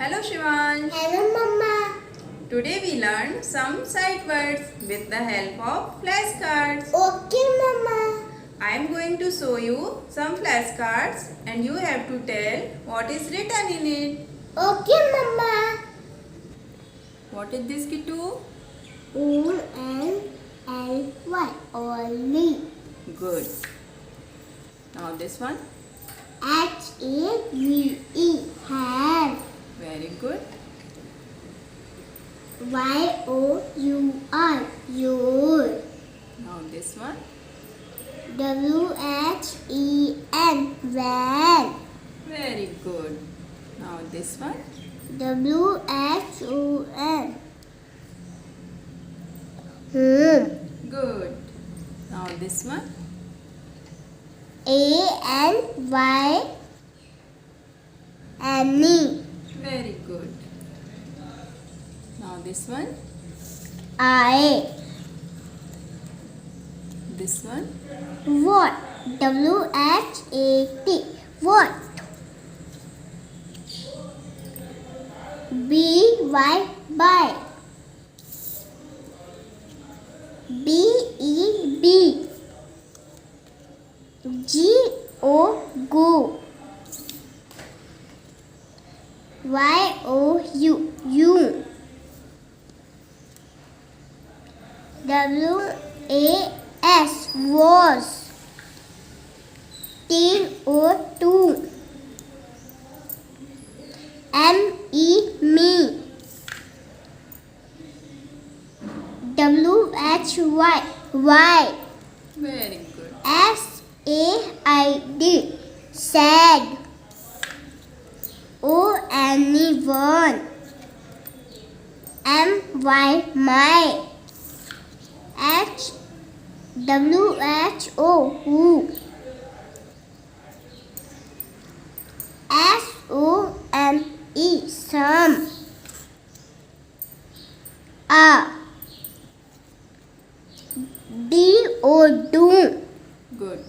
Hello Shivansh. Hello Mama. Today we learn some sight words with the help of flashcards. Okay Mama. I am going to show you some flashcards and you have to tell what is written in it. Okay Mama. What is this, Kittu? O-N-L-Y. Only. Good. Now this one. H-A-V-E. Have. Very good. Y-O-U-R. Your. Now this one. W-H-E-N. Van. Very good. Now this one. W-H-O-N. Home. Good. Now this one. A-N-Y-N-E. Very good. Now this one. I. This one. What? W-H-A-T. What? B-Y. By. B-E-B. G-O. Go. Y-O-U. You. W-A-S. Was. T-O-2. M-E. Me. W-H-Y. Why. Very good. S-A-I-D. Sad. O-N-E-one. M-Y. My. H-W-H-O. Who. S-O-M-E. Some. A. D-O. Do. Good.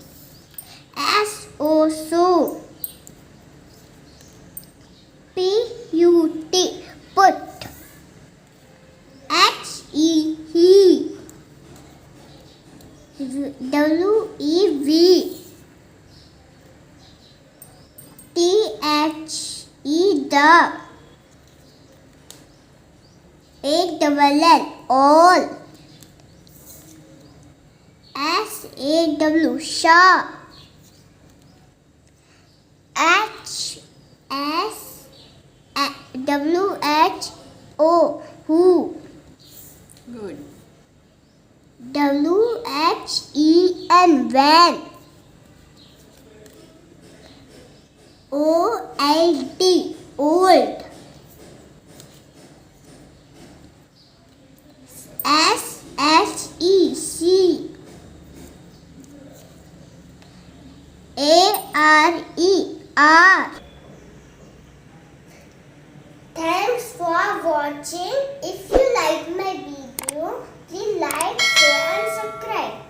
S-O. So. P-U-T. Put. H-E. He. W-E-V. T-H-E. The. A-double-L. All. S-A-W. Shaw. H-S-W-H-O. Who. Good. W-H-E-N. When. O-L-D. Old. S-H-E-C. A-R-E-R. Thanks for watching. If you like my video, please like, share and subscribe.